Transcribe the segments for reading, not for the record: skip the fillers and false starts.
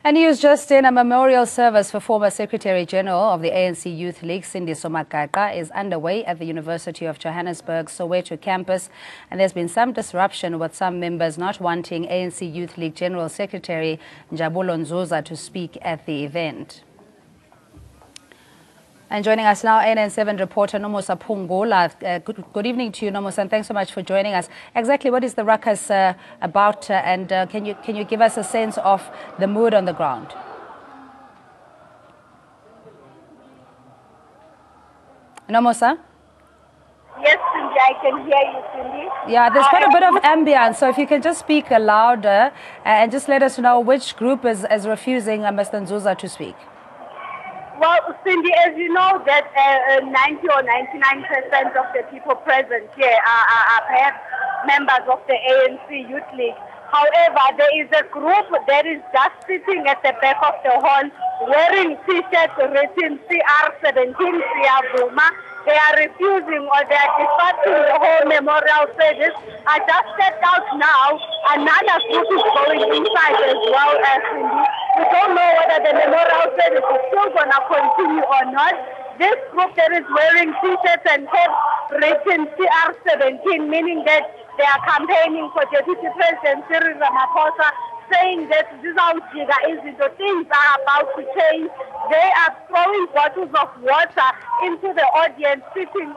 And news just in, a memorial service for former Secretary General of the ANC Youth League, Cindy Somagaqa, is underway at the University of Johannesburg Soweto campus. And there's been some disruption with some members not wanting ANC Youth League General Secretary Njabulo Nzuza to speak at the event. And joining us now, ANN7 reporter Nomusa Phungula. Good evening to you, Nomusa, and thanks so much for joining us. Exactly what is the ruckus about, and can you give us a sense of the mood on the ground? Nomusa? Yes, Cindy, I can hear you, Cindy. Yeah, there's quite a bit of ambience, so if you can just speak louder and just let us know which group is refusing Mr. Nzuza to speak. Well, Cindy, as you know, that 90 or 99% of the people present here are perhaps members of the ANC Youth League. However, there is a group that is just sitting at the back of the hall wearing T-shirts written CR17 Siyavuma. They are refusing, or they are disrupting the whole memorial service. I just stepped out now. Another group is going inside as well, Cindy. We don't know whether the memorial service is still going to continue or not. This group that is wearing T-shirts and caps written CR17, meaning that they are campaigning for Deputy President Cyril Ramaphosa, saying that these things are about to change. They are throwing bottles of water into the audience sitting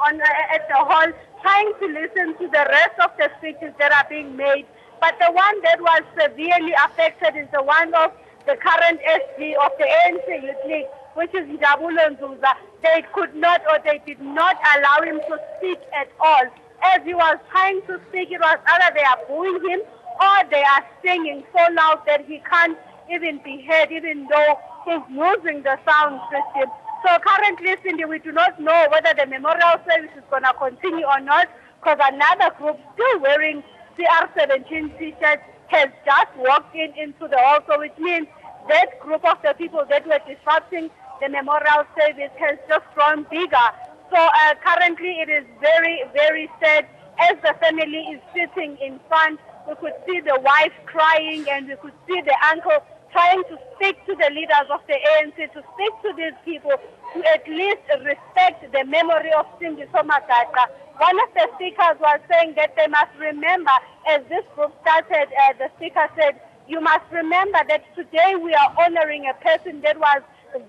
at the hall, trying to listen to the rest of the speeches that are being made. But the one that was severely affected is the one of the current SG of the ANC Youth League, which is Njabulo Nzuza. They could not, or they did not allow him to speak at all. As he was trying to speak, it was either they are booing him or they are singing so loud that he can't even be heard, even though he's using the sound system. So currently, Cindy, we do not know whether the memorial service is going to continue or not, because another group still wearing CR17 T-shirts has just walked into the hall, so which means that group of the people that were disrupting the memorial service has just grown bigger. So currently it is very, very sad. As the family is sitting in front, we could see the wife crying, and we could see the uncle trying to speak to the leaders of the ANC, to speak to these people, to at least respect the memory of Cindy Somagaqa. One of the speakers was saying that they must remember, as this group started, the speaker said, you must remember that today we are honoring a person that was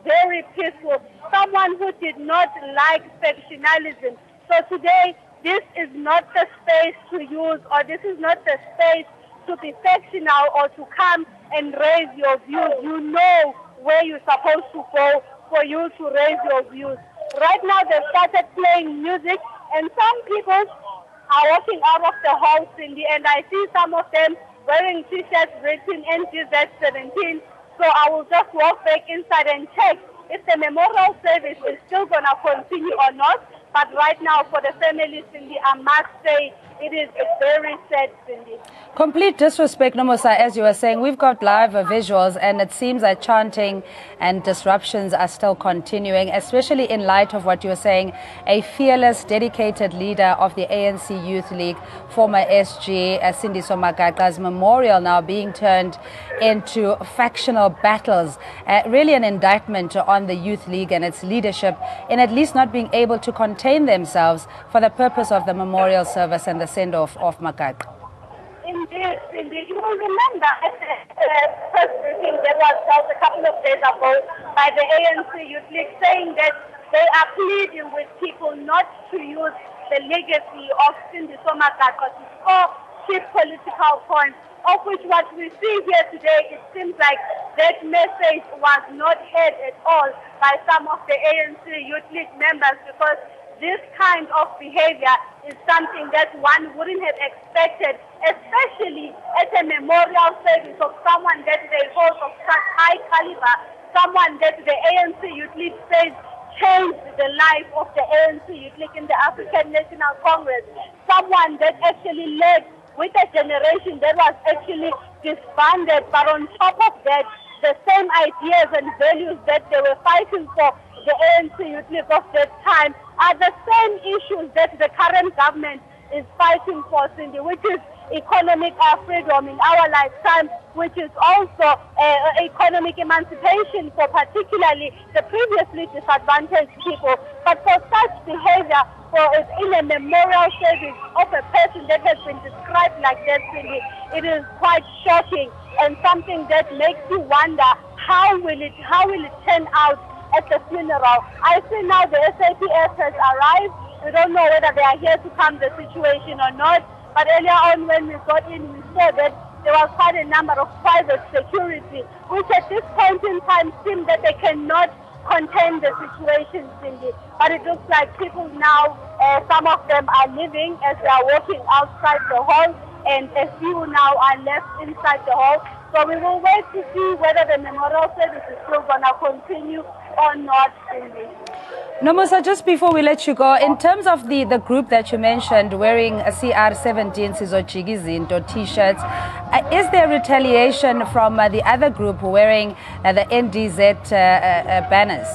very peaceful, someone who did not like factionalism. So today, this is not the space to use, or this is not the space to be factional or to come and raise your views. You know where you're supposed to go for you to raise your views. Right now, they've started playing music, and some people are walking out of the hall, Cindy, and I see some of them wearing T-shirts written NGZ17. So I will just walk back inside and check if the memorial service is still going to continue or not. But right now, for the family, Cindy, I must say it is very sad, Cindy. Complete disrespect, Nomusa, as you were saying. We've got live visuals, and it seems that chanting and disruptions are still continuing, especially in light of what you were saying, a fearless, dedicated leader of the ANC Youth League, former SG, Cindy Somagaqa's memorial now being turned into factional battles. Really an indictment on the Youth League and its leadership in at least not being able to contain themselves for the purpose of the memorial service and the send-off of Magaqa. Indeed, you will remember at the first briefing that was held a couple of days ago by the ANC Youth League, saying that they are pleading with people not to use the legacy of Cindy Somagaqa to score cheap political points, of which what we see here today, it seems like that message was not heard at all by some of the ANC Youth League members, because this kind of behavior is something that one wouldn't have expected, especially at a memorial service of someone that they hold of such high caliber, someone that the ANC Youth League says changed the life of the ANC Youth League in the African National Congress, someone that actually led with a generation that was actually disbanded, but on top of that, the same ideas and values that they were fighting for, the ANC Youth League of that time, are the same issues that the current government is fighting for, Cindy, which is economic freedom in our lifetime, which is also economic emancipation for particularly the previously disadvantaged people. But for such behavior, in a memorial service of a person that has been described like that, Cindy, it is quite shocking and something that makes you wonder how will it turn out at the funeral. I see now the SAPS has arrived. We don't know whether they are here to calm the situation or not. But earlier on when we got in, we saw that there was quite a number of private security, which at this point in time seem that they cannot contain the situation, Cindy. But it looks like people now, some of them are leaving as they are walking outside the hall, and a few now are left inside the hall. So we will wait to see whether the memorial service is still going to continue or not, Cindy. Nomusa, just before we let you go, in terms of the group that you mentioned wearing a CR17 Sizochigizinto T-shirts, is there retaliation from the other group wearing the NDZ banners?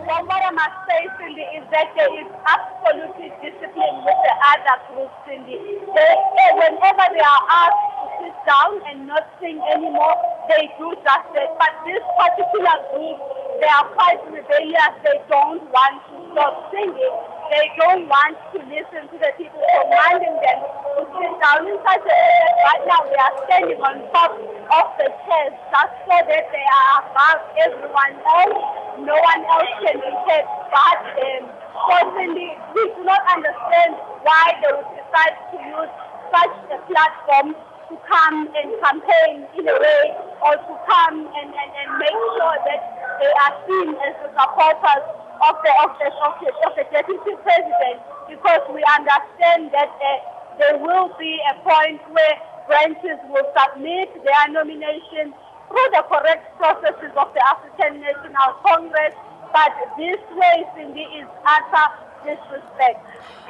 Well, what I must say, Cindy, is that there is absolutely discipline with the other groups, Cindy. Whenever they are asked to sit down and not sing anymore, they do just that. But this particular group, they are quite rebellious. They don't want to stop singing. They don't want to listen to the people commanding them to sit down in such a way that right now they are standing on top of the chairs just so that they are above everyone else. No one else can be heard but them. Personally, we do not understand why they would decide to use such a platform to come and campaign in a way, or to come and make sure that they are seen as the supporters of the deputy president, because we understand that there will be a point where branches will submit their nomination through the correct processes of the African National Congress, but this way, Cindy, is utter disrespect.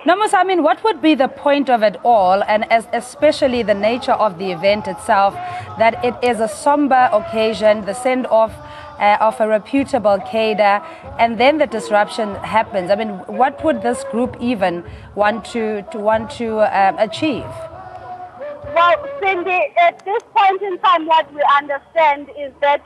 Nomusa, I mean, what would be the point of it all, and especially the nature of the event itself, that it is a somber occasion, the send-off of a reputable cadre, and then the disruption happens? I mean, what would this group even want to achieve? Well, Cindy, at this point in time, what we understand is that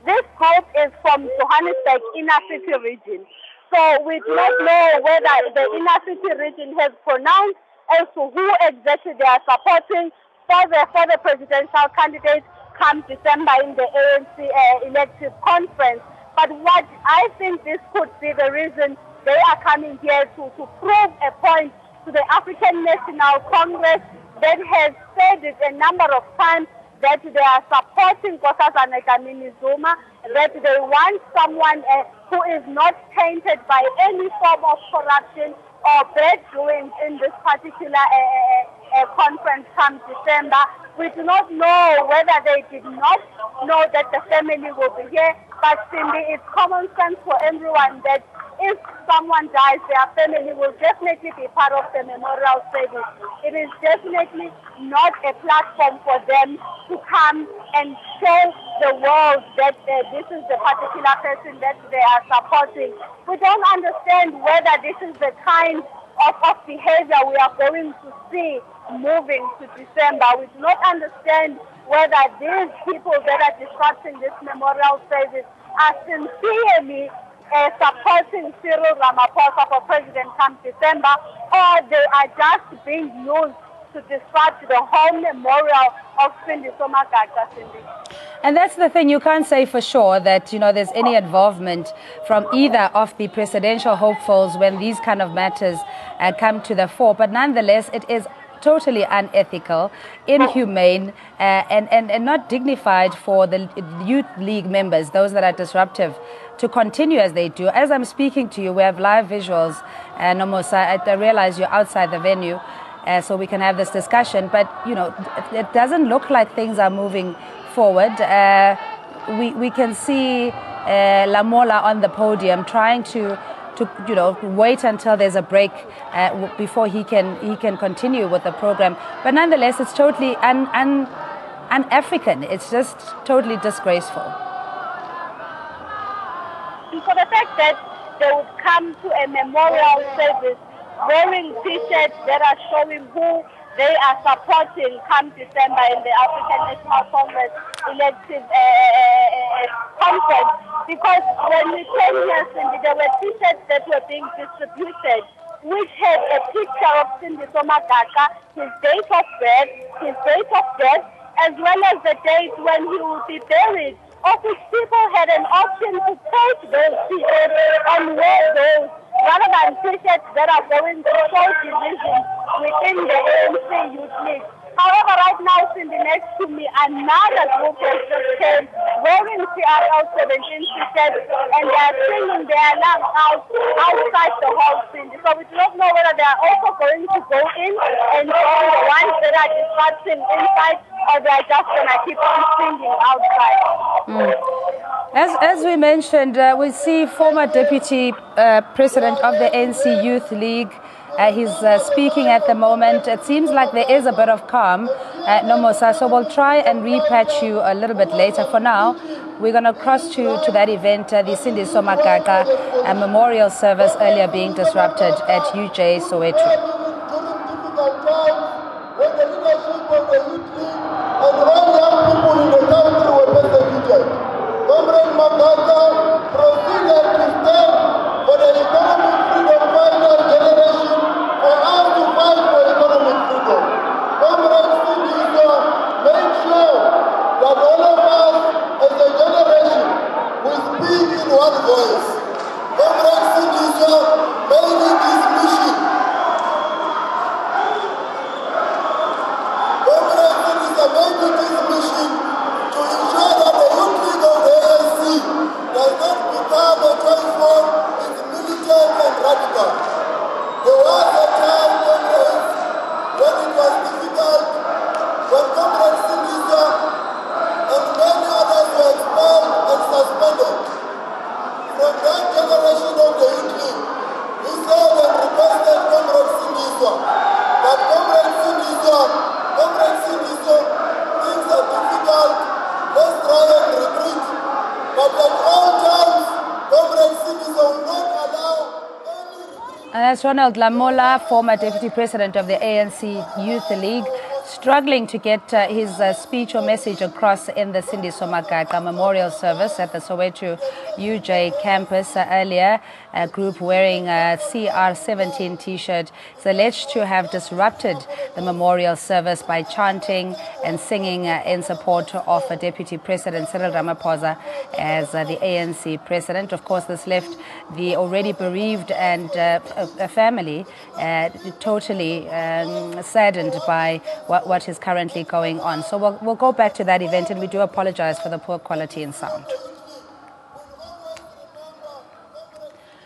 this group is from Johannesburg inner city region. So we do not know whether the inner city region has pronounced as to who exactly they are supporting for the presidential candidates come December in the ANC elective conference. But what I think this could be the reason they are coming here to prove a point to the African National Congress that has said it a number of times that they are supporting Nkosazana Dlamini Zuma, that they want someone who is not tainted by any form of corruption or bad doings in this particular conference come December. We do not know whether they did not know that the family will be here, but Cindy, it's common sense for everyone that if someone dies, their family will definitely be part of the memorial service. It is definitely not a platform for them to come and show the world that this is the particular person that they are supporting. We don't understand whether this is the kind of behavior we are going to see moving to December. We do not understand whether these people that are disrupting this memorial service are sincerely supporting Cyril Ramaphosa for president come December, or they are just being used to disrupt the whole memorial of Cindy Somagaga, Cindy. And that's the thing, you can't say for sure that, you know, there's any involvement from either of the presidential hopefuls when these kind of matters come to the fore. But nonetheless, it is totally unethical, inhumane, and not dignified for the youth league members, those that are disruptive, to continue as they do. As I'm speaking to you, we have live visuals, Nomusa. I realize you're outside the venue, so we can have this discussion, but you know, it doesn't look like things are moving forward. We can see Lamola on the podium trying to wait until there's a break before he can continue with the program. But nonetheless, it's totally un-African. It's just totally disgraceful. And for the fact that they would come to a memorial service wearing T-shirts that are showing who they are supporting come December in the African National Congress elective conference. Because when we came here, Cindy, there were T-shirts that were being distributed which had a picture of Cindy Somagaka, his date of birth, his date of death, as well as the date when he will be buried, of which people had an option to take those T-shirts and wear those, rather than T-shirts that are going to show division within the ANC Youth League. However, right now, Cindy, next to me, another group has just came wearing CRL 17 T-shirts, and they are singing their alarm outside the hall, Cindy. So we do not know whether they are also going to go in and join the ones that are disrupting inside, or they are just going to keep on singing outside. As we mentioned, we see former Deputy President of the ANC Youth League. He's speaking at the moment. It seems like there is a bit of calm, Nomosa, so we'll try and repatch you a little bit later. For now, we're going to cross to that event, the Cindy Somagaka memorial service earlier being disrupted at UJ Soweto. When the leadership of the Youth League and all young people in the country were persecuted, Comrade Makata proceeded to stand for the economic freedom final generation, for us to fight for economic freedom. Comrade Sindisa made sure that all of us as a generation will speak in one voice. Comrade Sindisa made it his mission. Made it his mission to ensure that the Youth League of the ANC does not become a choice form, it's militant and radical. There was a time, comrades, when it was difficult, when Comrade Sindisa and many others were expelled and suspended. From that generation of the Youth League, we said and requested Comrade Sindisa that Comrade Sindisa, things are difficult, let's try and retreat. But at all times, Comrade Sindisa will not allow any retreat. And that's Ronald Lamola, former Deputy President of the ANC Youth League, struggling to get his speech or message across in the Cindy Somagaka memorial service at the Soweto UJ campus earlier. A group wearing a CR17 T-shirt is alleged to have disrupted the memorial service by chanting and singing in support of Deputy President Cyril Ramaphosa as the ANC president. Of course, this left the already bereaved and a family totally saddened by what is currently going on. So we'll go back to that event, and we do apologize for the poor quality in sound.